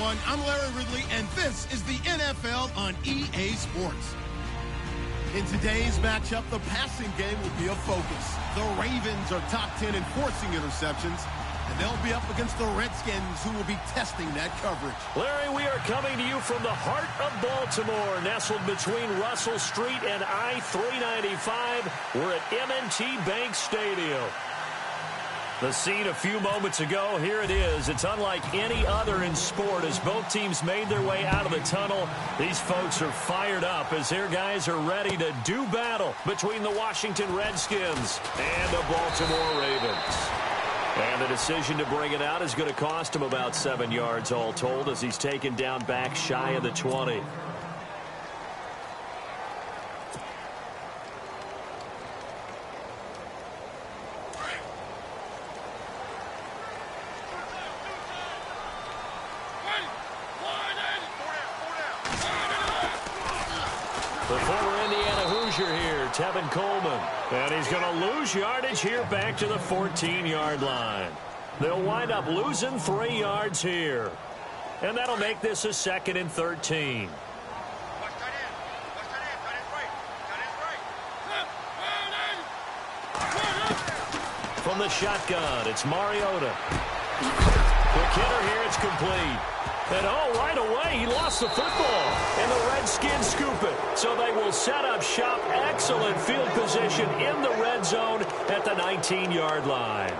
everyone. I'm Larry Ridley, and this is the NFL on EA Sports. In today's matchup, the passing game will be a focus. The Ravens are top 10 in forcing interceptions, and they'll be up against the Redskins, who will be testing that coverage. Larry, we are coming to you from the heart of Baltimore, nestled between Russell Street and I-395. We're at M&T Bank Stadium. The scene a few moments ago, here it is. It's unlike any other in sport as both teams made their way out of the tunnel. These folks are fired up as their guys are ready to do battle between the Washington Redskins and the Baltimore Ravens. And the decision to bring it out is going to cost him about 7 yards all told as he's taken down back shy of the 20. The former Indiana Hoosier here, Tevin Coleman. And he's going to lose yardage here back to the 14-yard line. They'll wind up losing 3 yards here. And that'll make this a 2nd and 13. From the shotgun, it's Mariota. The kidder here, it's complete. And oh, right away, he lost the football. And the Redskins scoop it. So they will set up shop. Excellent field position in the red zone at the 19-yard line.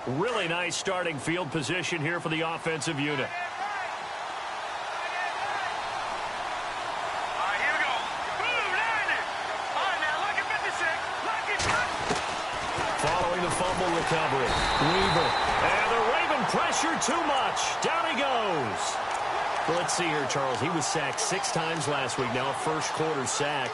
Really nice starting field position here for the offensive unit. Following the fumble recovery, Weaver. And the Raven pressure too much. Down he goes. Well, let's see here, Charles. He was sacked 6 times last week. Now a first-quarter sack.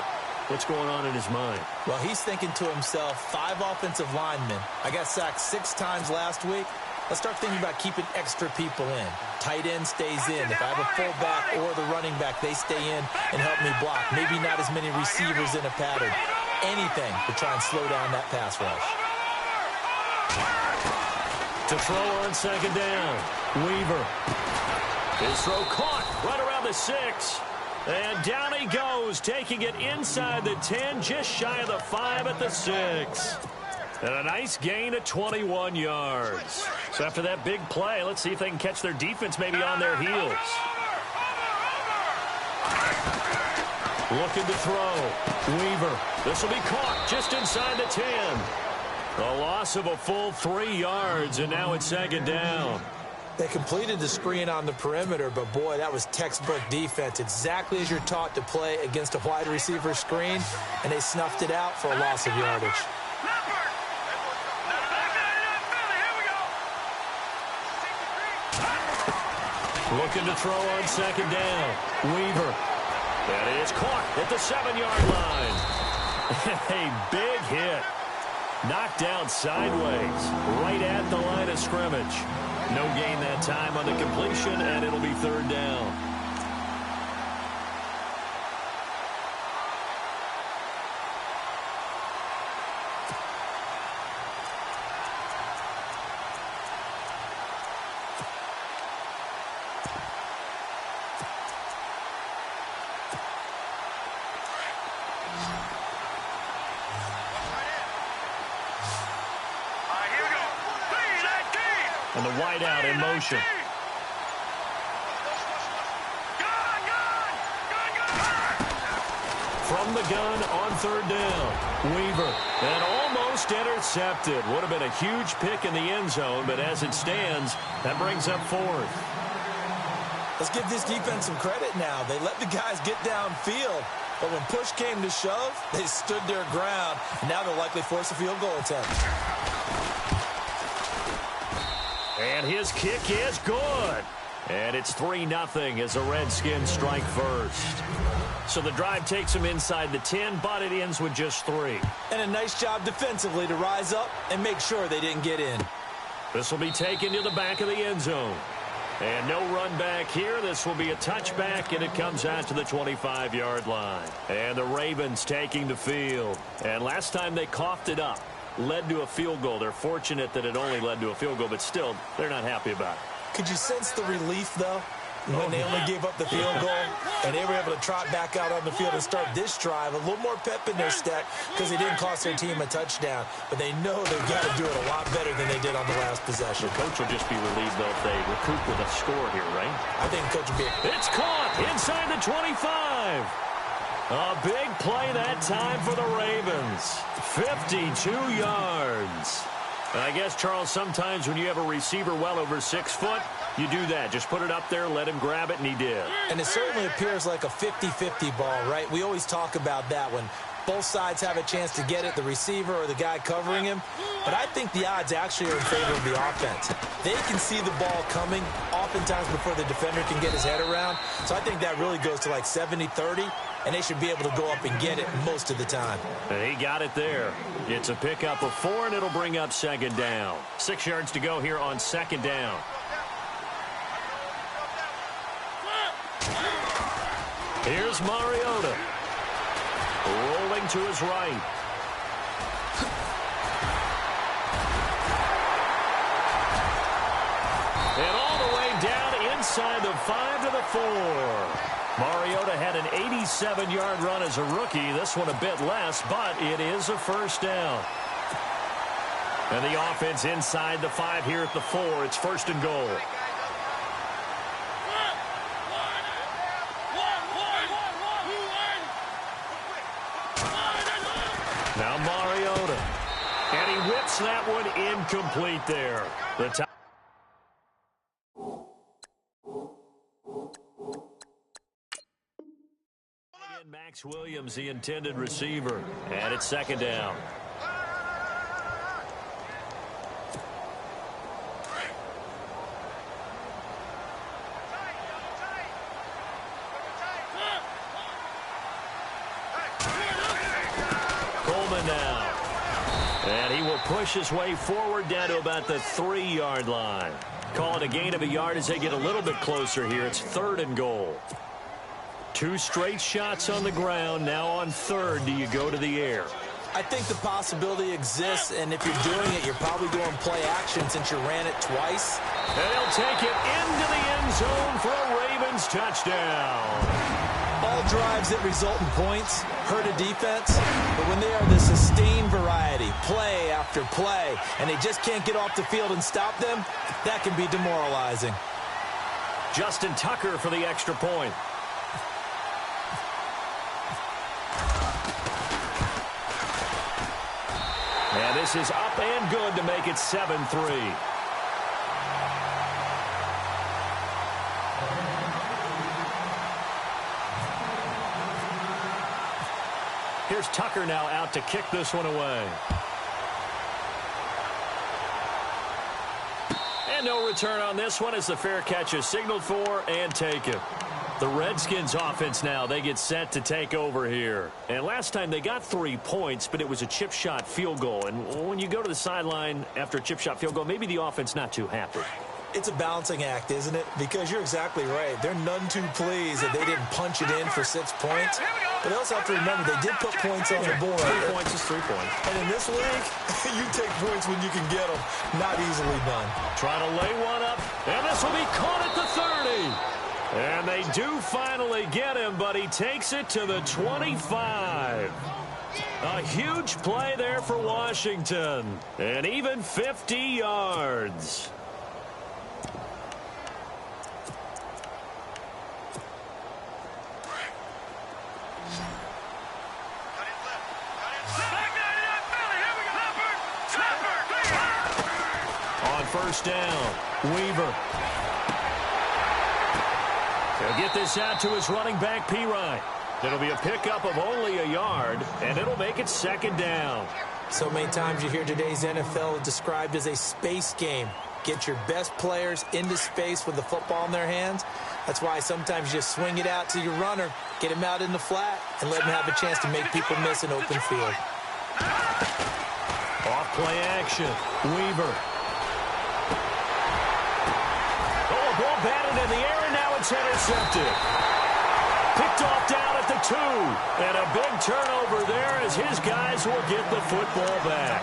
What's going on in his mind? Well, he's thinking to himself, 5 offensive linemen. I got sacked 6 times last week. Let's start thinking about keeping extra people in. Tight end stays in. If I have a fullback or the running back, they stay in and help me block. Maybe not as many receivers in a pattern. Anything to try and slow down that pass rush. To throw on 2nd down. Weaver. His throw caught right around the 6. And down he goes, taking it inside the 10, just shy of the 5 at the 6. And a nice gain of 21 yards. So after that big play, let's see if they can catch their defense maybe on their heels. Looking to throw. Weaver. This will be caught just inside the 10. A loss of a full 3 yards, and now it's 2nd down. They completed the screen on the perimeter, but boy, that was textbook defense. Exactly as you're taught to play against a wide receiver screen, and they snuffed it out for a loss of yardage. Looking to throw on 2nd down. Weaver. That is caught at the 7-yard line. A big hit. Knocked down sideways, right at the line of scrimmage. No gain that time on the completion, and it'll be 3rd down. And the wideout in motion. From the gun on 3rd down. Weaver. And almost intercepted. Would have been a huge pick in the end zone, but as it stands, that brings up 4th. Let's give this defense some credit now. They let the guys get downfield, but when push came to shove, they stood their ground. Now they'll likely force a field goal attempt. And his kick is good. And it's 3-0 as the Redskins strike first. So the drive takes them inside the 10, but it ends with just 3. And a nice job defensively to rise up and make sure they didn't get in. This will be taken to the back of the end zone. And no run back here. This will be a touchback, and it comes out to the 25-yard line. And the Ravens taking the field. And last time they coughed it up, led to a field goal. They're fortunate that it only led to a field goal, but still, they're not happy about it. Could you sense the relief, though, when they only gave up the field goal and they were able to trot back out on the field and start this drive? A little more pep in their step because they didn't cost their team a touchdown, but they know they've got to do it a lot better than they did on the last possession. The coach will just be relieved, though, if they recoup with a score here, right? I think the coach will be. It's caught inside the 25. A big play that time for the Ravens. 52 yards. And I guess, Charles, sometimes when you have a receiver well over 6 foot, you do that. Just put it up there, let him grab it, and he did. And it certainly appears like a 50-50 ball, right? We always talk about that when both sides have a chance to get it, the receiver or the guy covering him. But I think the odds actually are in favor of the offense. They can see the ball coming oftentimes before the defender can get his head around. So I think that really goes to like 70-30. And they should be able to go up and get it most of the time. And he got it there. It's a pickup of 4, and it'll bring up 2nd down. 6 yards to go here on 2nd down. Here's Mariota. Rolling to his right. And all the way down inside the 5 to the 4. Mariota had an 87-yard run as a rookie. This one a bit less, but it is a 1st down. And the offense inside the 5 here at the 4. It's 1st and goal. Now Mariota. And he whips that one incomplete there. The top. Max Williams, the intended receiver. And it's 2nd down. Coleman now. And he will push his way forward down to about the 3-yard line. Call it a gain of a yard as they get a little bit closer here. It's 3rd and goal. 2 straight shots on the ground. Now on 3rd, do you go to the air? I think the possibility exists, and if you're doing it, you're probably doing play action since you ran it twice. And he'll take it into the end zone for a Ravens touchdown. All drives that result in points hurt a defense, but when they are the sustained variety, play after play, and they just can't get off the field and stop them, that can be demoralizing. Justin Tucker for the extra point. And this is up and good to make it 7-3. Here's Tucker now out to kick this one away. And no return on this one as the fair catch is signaled for and taken. The Redskins offense now, they get set to take over here. And last time they got 3 points, but it was a chip shot field goal. And when you go to the sideline after a chip shot field goal, maybe the offense not too happy. It's a balancing act, isn't it? Because you're exactly right. They're none too pleased that they didn't punch it in for 6 points. But they also have to remember they did put points on the board. 3 points is 3 points. And in this league, you take points when you can get them. Not easily done. Trying to lay one up, and this will be caught at the 30. And they do finally get him, but he takes it to the 25. A huge play there for Washington. And even 50 yards. On 1st down, Weaver. He'll get this out to his running back, Pirine. It'll be a pickup of only a yard, and it'll make it 2nd down. So many times you hear today's NFL described as a space game. get your best players into space with the football in their hands. That's why sometimes you just swing it out to your runner, get him out in the flat, and let him have a chance to make people miss an open field. Off play action. Weaver. Oh, ball batted in the air, and now it's intercepted. Picked off down at the 2. And a big turnover there as his guys will get the football back.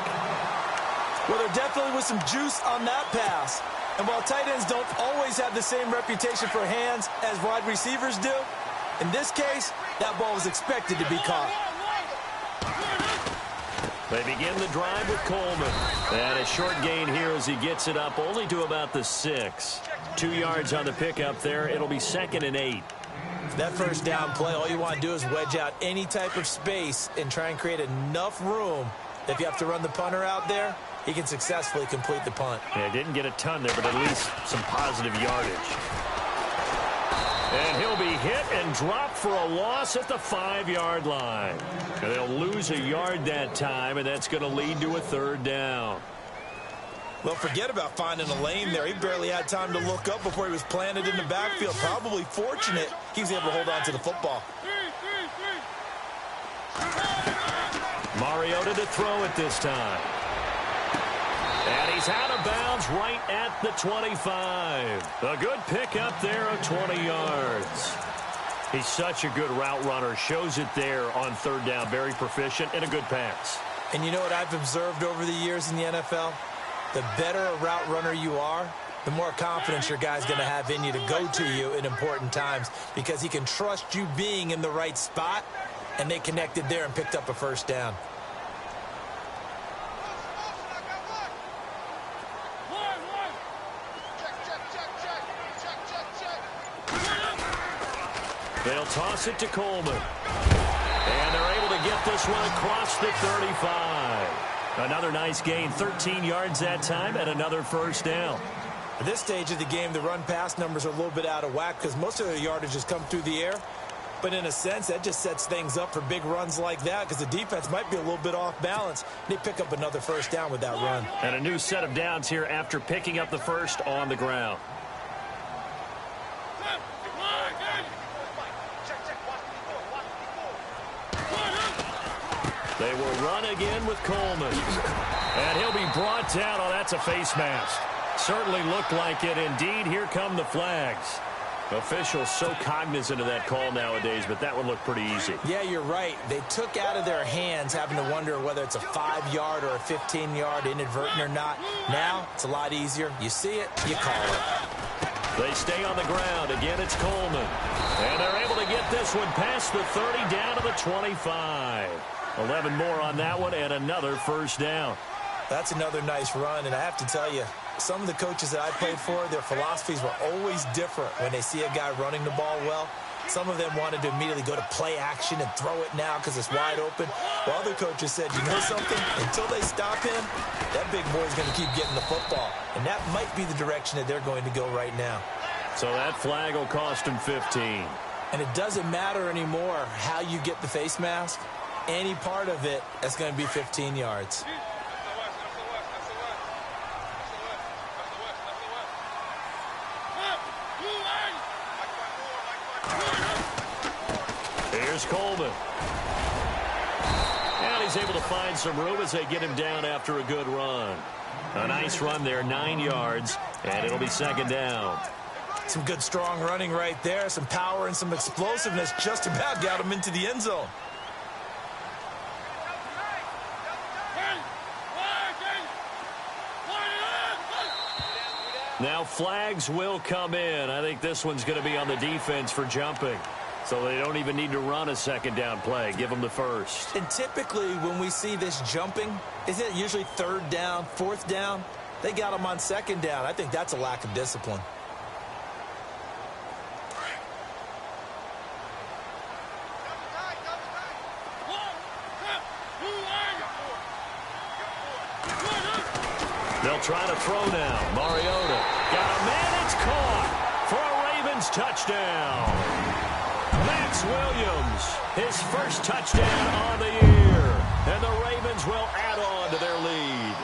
Well, there definitely was some juice on that pass. And while tight ends don't always have the same reputation for hands as wide receivers do, in this case, that ball was expected to be caught. They begin the drive with Coleman. And a short gain here as he gets it up only to about the 6. 2 yards on the pickup there. It'll be 2nd and 8. That first down play, all you want to do is wedge out any type of space and try and create enough room. If you have to run the punter out there, he can successfully complete the punt. Yeah, didn't get a ton there, but at least some positive yardage. And he'll be hit and dropped for a loss at the 5-yard line. And they'll lose a yard that time, and that's going to lead to a 3rd down. Well, forget about finding a lane there. He barely had time to look up before he was planted in the backfield. Probably fortunate he was able to hold on to the football. Mariota to throw it this time. And he's out of bounds right at the 25. A good pickup there of 20 yards. He's such a good route runner. Shows it there on 3rd down. Very proficient and a good pass. And you know what I've observed over the years in the NFL? The better a route runner you are, the more confidence your guy's going to have in you to go to you in important times because he can trust you being in the right spot, and they connected there and picked up a 1st down. They'll toss it to Coleman. And they're able to get this one across the 35. Another nice gain, 13 yards that time, and another 1st down. At this stage of the game, the run-pass numbers are a little bit out of whack because most of their yardage has come through the air. But in a sense, that just sets things up for big runs like that because the defense might be a little bit off balance. They pick up another 1st down with that run. And a new set of downs here after picking up the 1st on the ground. They will run again with Coleman. And he'll be brought down. Oh, that's a face mask. Certainly looked like it. Indeed, here come the flags. Officials so cognizant of that call nowadays, but that would look pretty easy. Yeah, you're right. They took out of their hands having to wonder whether it's a 5-yard or a 15-yard inadvertent or not. Now, it's a lot easier. You see it, you call it. They stay on the ground. Again, it's Coleman. And they're able to get this one past the 30 down to the 25. 11 more on that one and another 1st down. That's another nice run, and I have to tell you, some of the coaches that I played for, their philosophies were always different when they see a guy running the ball well. Some of them wanted to immediately go to play action and throw it now because it's wide open. While other coaches said, you know something? Until they stop him, that big boy's going to keep getting the football. And that might be the direction that they're going to go right now. So that flag will cost him 15. And it doesn't matter anymore how you get the face mask. Any part of it, that's going to be 15 yards. Here's Coleman. And he's able to find some room as they get him down after a good run. A nice run there, 9 yards, and it'll be 2nd down. Some good strong running right there, some power and some explosiveness just about got him into the end zone. Now flags will come in. I think this one's going to be on the defense for jumping. So they don't even need to run a 2nd down play. Give them the 1st. And typically when we see this jumping, isn't it usually 3rd down, 4th down? They got them on 2nd down. I think that's a lack of discipline. They'll try to throw now. Mariota got a man. It's caught for a Ravens touchdown. Max Williams, his first touchdown on the year. And the Ravens will add on to their lead.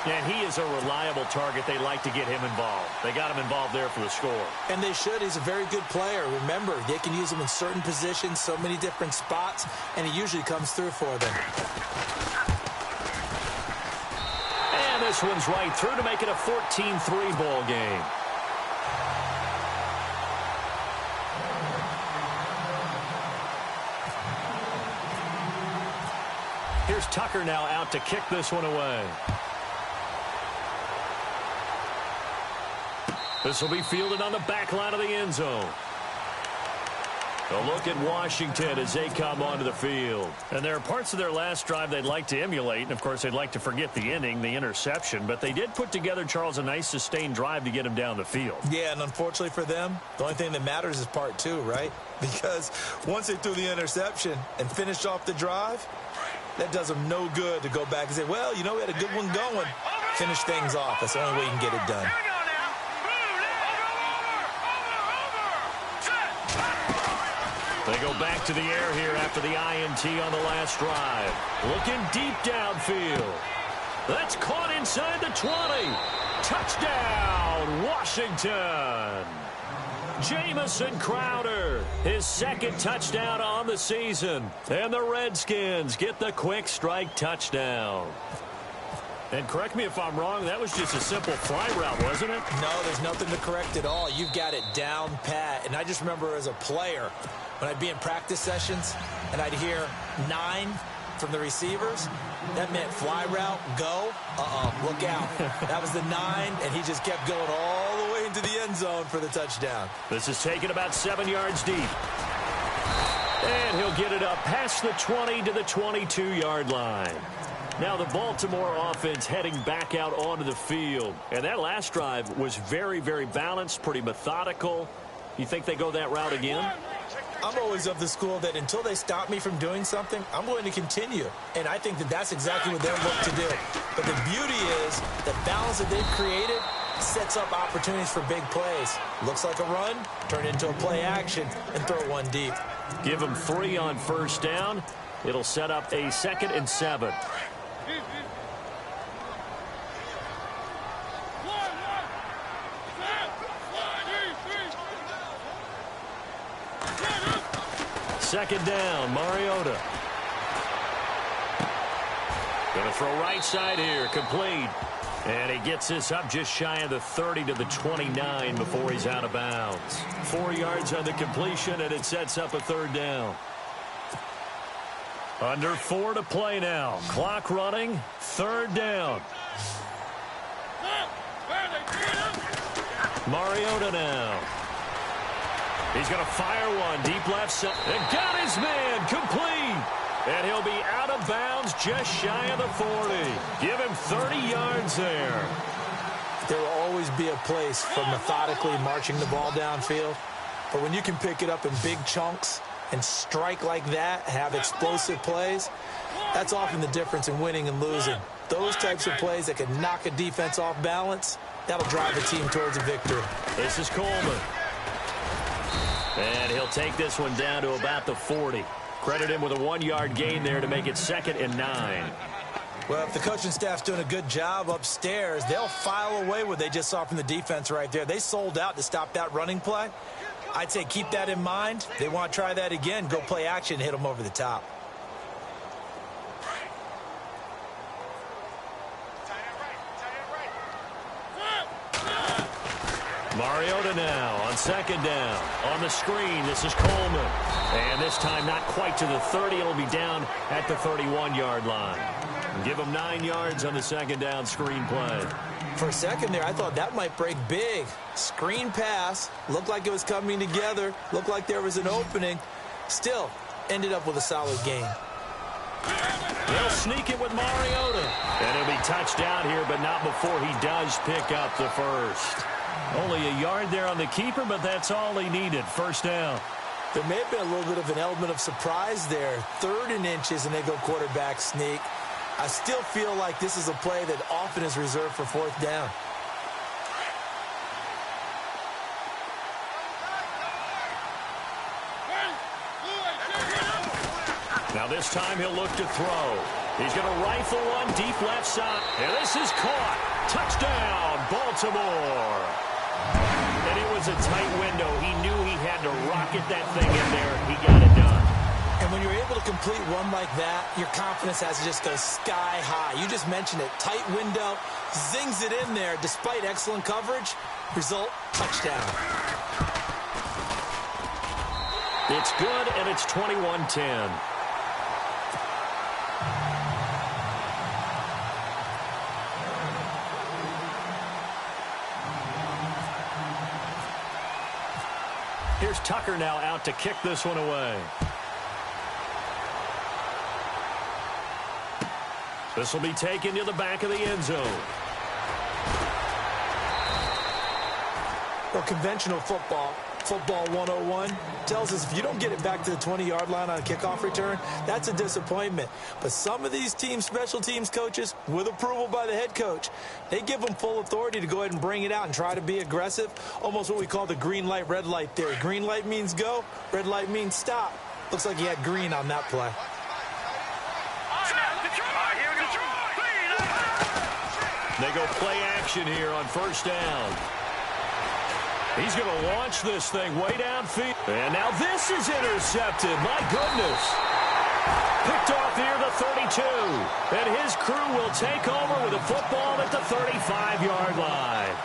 And he is a reliable target. They like to get him involved. They got him involved there for the score. And they should. He's a very good player. Remember, they can use him in certain positions, so many different spots, and he usually comes through for them. And this one's right through to make it a 14-3 ball game. Here's Tucker now out to kick this one away. This will be fielded on the back line of the end zone. A look at Washington as they come onto the field. And there are parts of their last drive they'd like to emulate. And, of course, they'd like to forget the inning, the interception. But they did put together, Charles, a nice sustained drive to get him down the field. Yeah, and unfortunately for them, the only thing that matters is part two, right? Because once they threw the interception and finished off the drive, that does them no good to go back and say, well, you know, we had a good one going. Finish things off. That's the only way you can get it done. They go back to the air here after the INT on the last drive. Looking deep downfield. That's caught inside the 20. Touchdown, Washington. Jamison Crowder, his second touchdown on the season. And the Redskins get the quick strike touchdown. And correct me if I'm wrong, that was just a simple fly route, wasn't it? No, there's nothing to correct at all. You've got it down pat. And I just remember as a player, when I'd be in practice sessions and I'd hear 9 from the receivers, that meant fly route, go, look out. That was the 9, and he just kept going all the way into the end zone for the touchdown. This is taken about 7 yards deep. And he'll get it up past the 20 to the 22-yard line. Now the Baltimore offense heading back out onto the field. And that last drive was very, very balanced, pretty methodical. You think they go that route again? I'm always of the school that until they stop me from doing something, I'm going to continue. And I think that that's exactly what they're looking to do. But the beauty is the balance that they've created sets up opportunities for big plays. Looks like a run, turn it into a play action, and throw one deep. Give them 3 on first down. It'll set up a 2nd and 7. Second down, Mariota. Going to throw right side here, complete. And he gets this up just shy of the 30 to the 29 before he's out of bounds. 4 yards on the completion, and it sets up a 3rd down. Under 4 to play now. Clock running, 3rd down. Mariota now. He's going to fire one deep left side. And got his man complete. And he'll be out of bounds just shy of the 40. Give him 30 yards there. There will always be a place for methodically marching the ball downfield. But when you can pick it up in big chunks and strike like that, have explosive plays, that's often the difference in winning and losing. Those types of plays that can knock a defense off balance, that'll drive a team towards a victory. This is Coleman. And he'll take this one down to about the 40. Credit him with a 1-yard gain there to make it 2nd and 9. Well, if the coaching staff's doing a good job upstairs, they'll file away what they just saw from the defense right there. They sold out to stop that running play. I'd say keep that in mind. They want to try that again. Go play action, hit them over the top. Mariota now on 2nd down. On the screen, this is Coleman. And this time not quite to the 30. It'll be down at the 31-yard line. Give him 9 yards on the 2nd down screen play. For a second there, I thought that might break big. Screen pass. Looked like it was coming together. Looked like there was an opening. Still, ended up with a solid gain. They'll sneak it with Mariota. And he'll be touched out here, but not before he does pick up the first. Only a yard there on the keeper, but that's all he needed. 1st down. There may have been a little bit of an element of surprise there. 3rd and inches, and they go quarterback sneak. I still feel like this is a play that often is reserved for 4th down. Now this time he'll look to throw. He's going to rifle one deep left side. And this is caught. Touchdown, Baltimore. And it was a tight window. He knew he had to rocket that thing in there. He got it done. And when you're able to complete one like that, your confidence has to just go sky high. You just mentioned it. Tight window, zings it in there despite excellent coverage. Result, touchdown. It's good, and it's 21-10. Here's Tucker now out to kick this one away. This will be taken to the back of the end zone. Well, conventional football 101, tells us if you don't get it back to the 20-yard line on a kickoff return, that's a disappointment. But some of these teams, special teams coaches, with approval by the head coach, they give them full authority to go ahead and bring it out and try to be aggressive, almost what we call the green light, red light theory. Green light means go, red light means stop. Looks like he had green on that play. They go play action here on first down. He's going to launch this thing way downfield. And now this is intercepted. My goodness. Picked off near the 32. And his crew will take over with a football at the 35-yard line.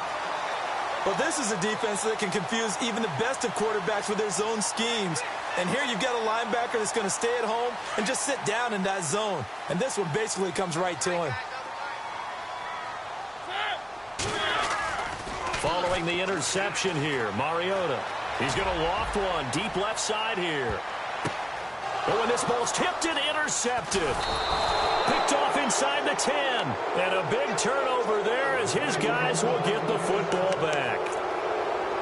Well, this is a defense that can confuse even the best of quarterbacks with their zone schemes. And here you've got a linebacker that's going to stay at home and just sit down in that zone. And this one basically comes right to him. Following the interception here, Mariota. He's going to loft one deep left side here. Oh, and this ball's tipped and intercepted. Picked off inside the 10. And a big turnover there as his guys will get the football back.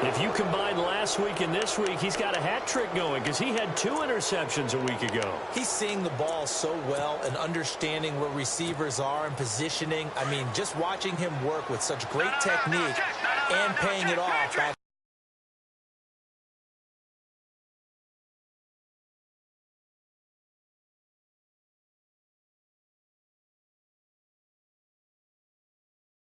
If you combine last week and this week, he's got a hat trick going because he had 2 interceptions a week ago. He's seeing the ball so well and understanding where receivers are and positioning. I mean, just watching him work with such great technique and paying it off.